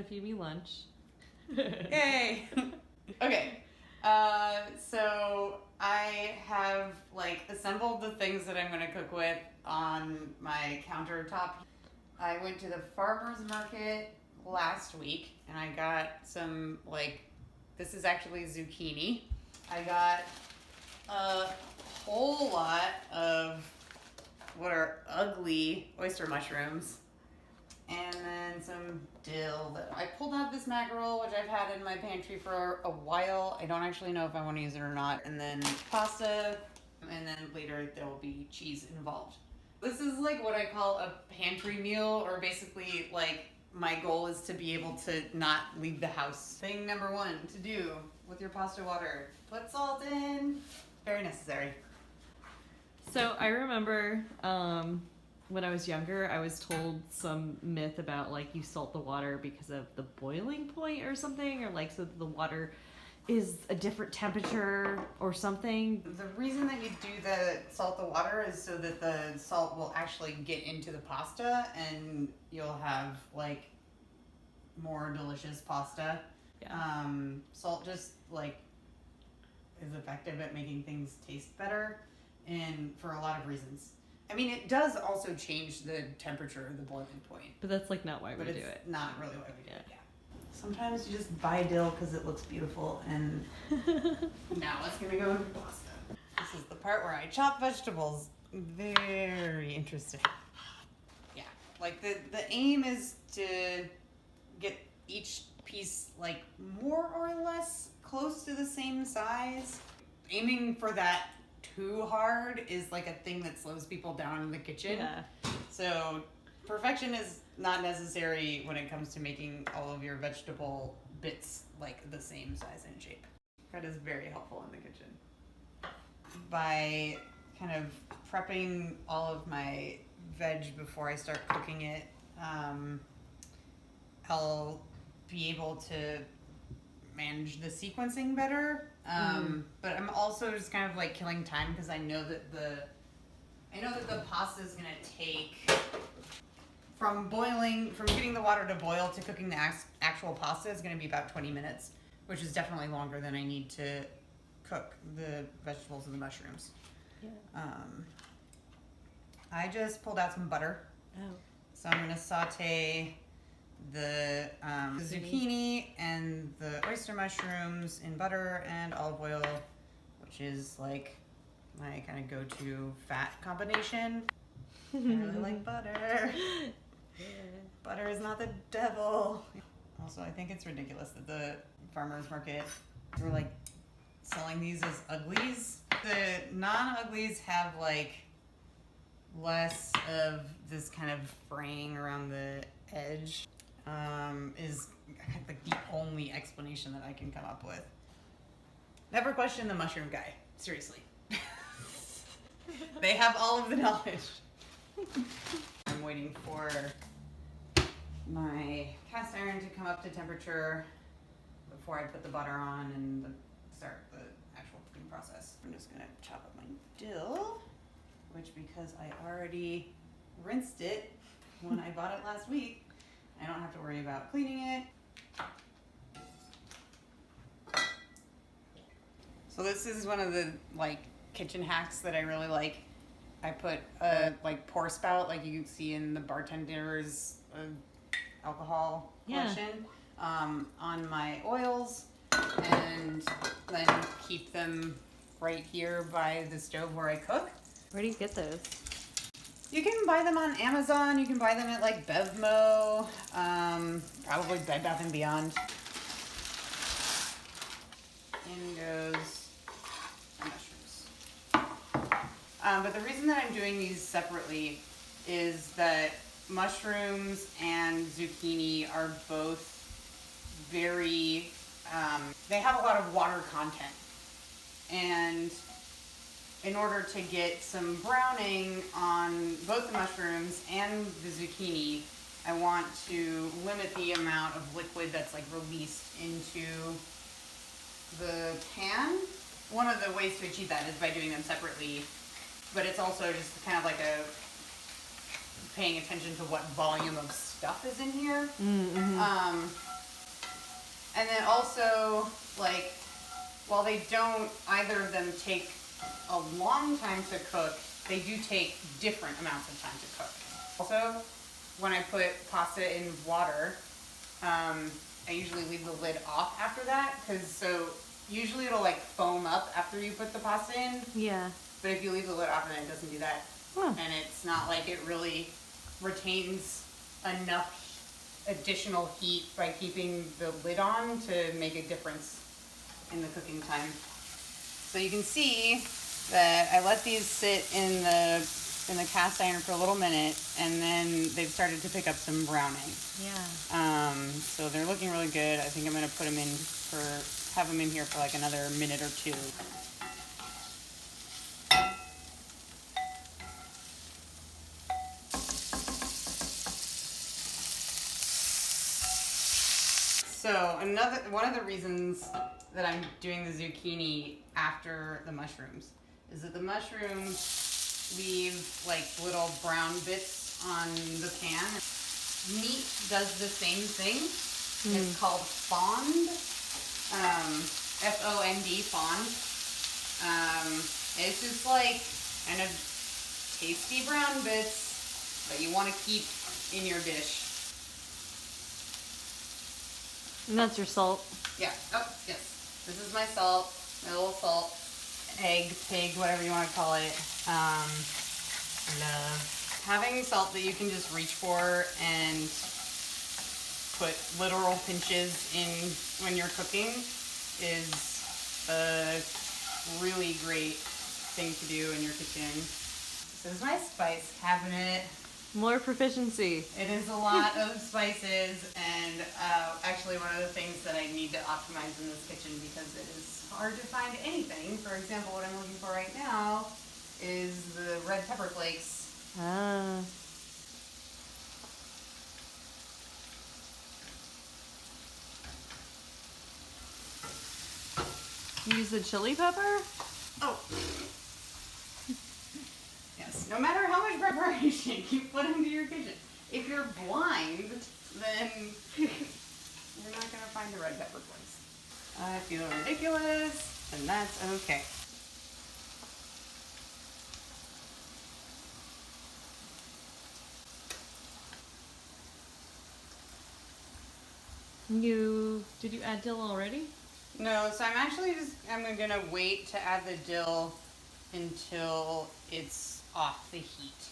feed me lunch. Yay! Okay. So I have like assembled the things that I'm gonna cook with on my countertop. I went to the farmer's market last week and I got some this is actually zucchini. I got a whole lot of what are ugly oyster mushrooms. And then some dill. I pulled out this mackerel, which I've had in my pantry for a while. I don't actually know if I want to use it or not. And then pasta, and then later there will be cheese involved. This is like what I call a pantry meal, or basically like my goal is to be able to not leave the house. Thing number 1 to do with your pasta water, put salt in. Very necessary. So I remember when I was younger, I was told some myth about like you salt the water because of the boiling point or something, or like so that the water is a different temperature or something. The reason that you do the salt the water is so that the salt will actually get into the pasta and you'll have like more delicious pasta. Yeah. Salt just like is effective at making things taste better, and for a lot of reasons. I mean, it does also change the temperature of the boiling point. But that's like not why we do it. Not really why we do it. Yeah. Sometimes you just buy dill because it looks beautiful, and now it's gonna go into pasta. This is the part where I chop vegetables. Very interesting. Yeah, like the aim is to get each piece like more or less close to the same size. Aiming for that too hard is like a thing that slows people down in the kitchen. Yeah. So perfection is not necessary when it comes to making all of your vegetable bits like the same size and shape. That is very helpful in the kitchen. By kind of prepping all of my veg before I start cooking it, I'll be able to manage the sequencing better. But I'm also just kind of like killing time because I know that the pasta is gonna take from getting the water to boil to cooking the actual pasta is gonna be about 20 minutes, which is definitely longer than I need to cook the vegetables and the mushrooms. Yeah. I just pulled out some butter. Oh. So I'm gonna saute the zucchini and the oyster mushrooms in butter and olive oil, which is like my kind of go-to fat combination. I really like butter. Yeah. Butter is not the devil. Also, I think it's ridiculous that the farmer's market were like selling these as uglies. The non-uglies have like less of this kind of fraying around the edge. Is like the only explanation that I can come up with. Never question the mushroom guy. Seriously. They have all of the knowledge. I'm waiting for my cast iron to come up to temperature before I put the butter on and start the actual cooking process. I'm just gonna chop up my dill, which because I already rinsed it when I bought it last week, I don't have to worry about cleaning it. So this is one of the like kitchen hacks that I really like. I put a like pour spout like you see in the bartender's alcohol collection on my oils, and then keep them right here by the stove where I cook. Where do you get those? You can buy them on Amazon. You can buy them at like Bevmo, probably Bed Bath & Beyond. In goes the mushrooms. But the reason that I'm doing these separately is that mushrooms and zucchini are both very, they have a lot of water content. And in order to get some browning on both the mushrooms and the zucchini, I want to limit the amount of liquid that's like released into the pan. One of the ways to achieve that is by doing them separately, but it's also just kind of like paying attention to what volume of stuff is in here. Mm-hmm. And then also, like, while they don't either of them take a long time to cook, they do take different amounts of time to cook. Also, when I put pasta in water, I usually leave the lid off after that, because so usually it'll like foam up after you put the pasta in. Yeah. But if you leave the lid off, then it doesn't do that. Huh. And it's not like it really retains enough additional heat by keeping the lid on to make a difference in the cooking time. So you can see that I let these sit in the cast iron for a little minute, and then they've started to pick up some browning. Yeah. So they're looking really good. I think I'm gonna have them in here for like another minute or two. So one of the reasons that I'm doing the zucchini after the mushrooms is that the mushrooms leave like little brown bits on the pan. Meat does the same thing. It's called fond, F-O-N-D, fond. It's just like kind of tasty brown bits that you want to keep in your dish. And that's your salt. Yeah. Oh, yes. This is my salt, my little salt, egg, pig, whatever you want to call it. Love having salt that you can just reach for and put literal pinches in when you're cooking is a really great thing to do in your kitchen. This is my spice cabinet. More proficiency. It is a lot of spices, and actually one of the things that I need to optimize in this kitchen because it is hard to find anything. For example, what I'm looking for right now is the red pepper flakes. Ah. Use the chili pepper? Oh. Yes. No matter how much preparation you put into your kitchen, if you're blind, then you're not going to find the red pepper flakes. I feel ridiculous, and that's okay. Did you add dill already? No, so I'm gonna wait to add the dill until it's off the heat.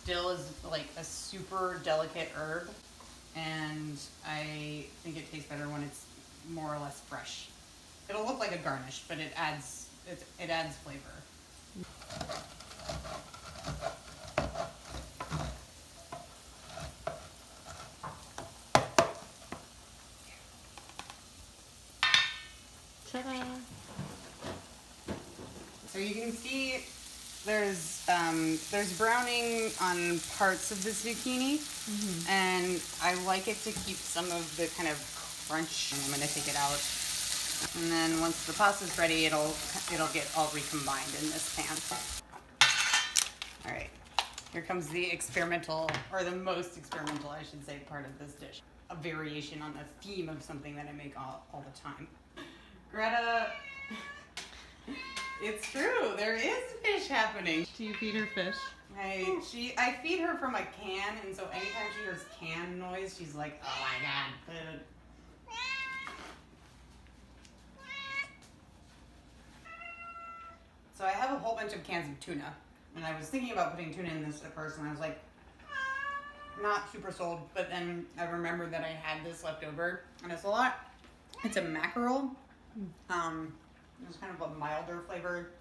Dill is like a super delicate herb, and I think it tastes better when it's more or less fresh. It'll look like a garnish, but it adds flavor. Ta-da! So you can see there's browning on parts of the zucchini, and I like it to keep some of the kind of crunch. I'm gonna take it out, and then once the pasta's ready, it'll get all recombined in this pan. All right, here comes the experimental, or the most experimental, I should say, part of this dish. A variation on the theme of something that I make all the time. Greta, it's true. There is fish happening. Do you feed her fish? I feed her from a can, and so anytime she hears can noise, she's like, "Oh my god, food." So I have a whole bunch of cans of tuna, and I was thinking about putting tuna in this at first, and I was like, not super sold. But then I remembered that I had this left over, and it's a mackerel. It's kind of a milder flavor,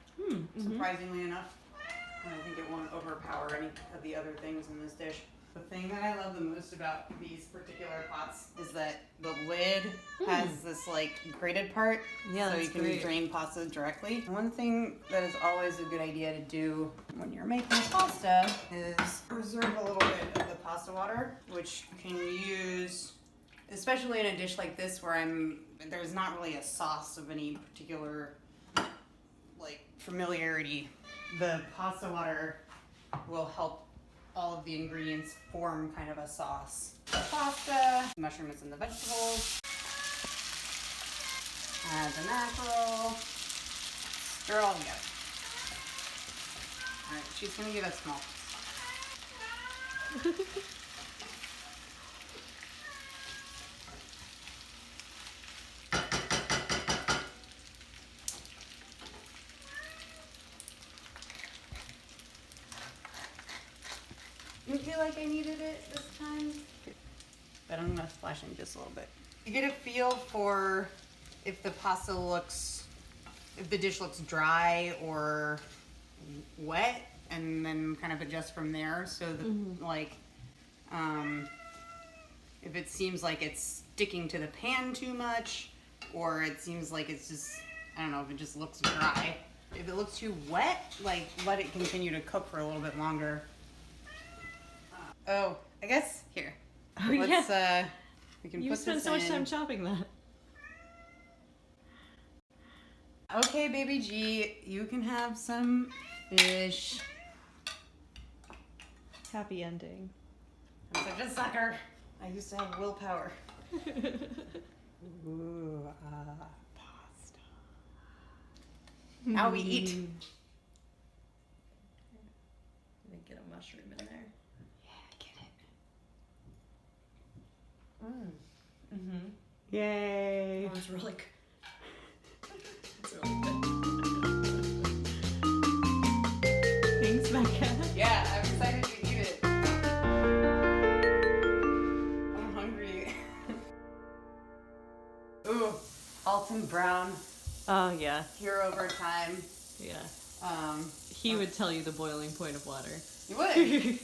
surprisingly enough. And I think it won't overpower any of the other things in this dish. The thing that I love the most about these particular pots is that the lid has this like grated part, Yeah, so you that's can great. drain pasta directly. One thing that is always a good idea to do when you're making pasta is reserve a little bit of the pasta water, which you can use, especially in a dish like this where there's not really a sauce of any particular like familiarity. The pasta water will help all of the ingredients form kind of a sauce. The pasta, mushrooms and the vegetables, add the mackerel, stir all together. All right, she's gonna give us small. Didn't feel like I needed it this time, but I'm gonna splash in just a little bit. You get a feel for if the pasta looks, if the dish looks dry or wet, and then kind of adjust from there. So the, like, if it seems like it's sticking to the pan too much, or it seems like it's just, I don't know, if it just looks dry. If it looks too wet, like, let it continue to cook for a little bit longer. Oh, I guess here. Oh, Let's yeah. we can You put spent this so much in. time chopping that. Okay, baby G, you can have some fish. Happy ending. I'm such a sucker. I used to have willpower. Ooh, pasta. Now we eat. Let me get a mushroom in there. Yeah, get it. Mm-hmm. Yay. That was really good. It's really good. Thanks, Becca. Yeah, I'm excited to eat it. I'm hungry. Ooh, Alton Brown. Oh, yeah. Here over time. Yeah. Um, He would tell you the boiling point of water. you would.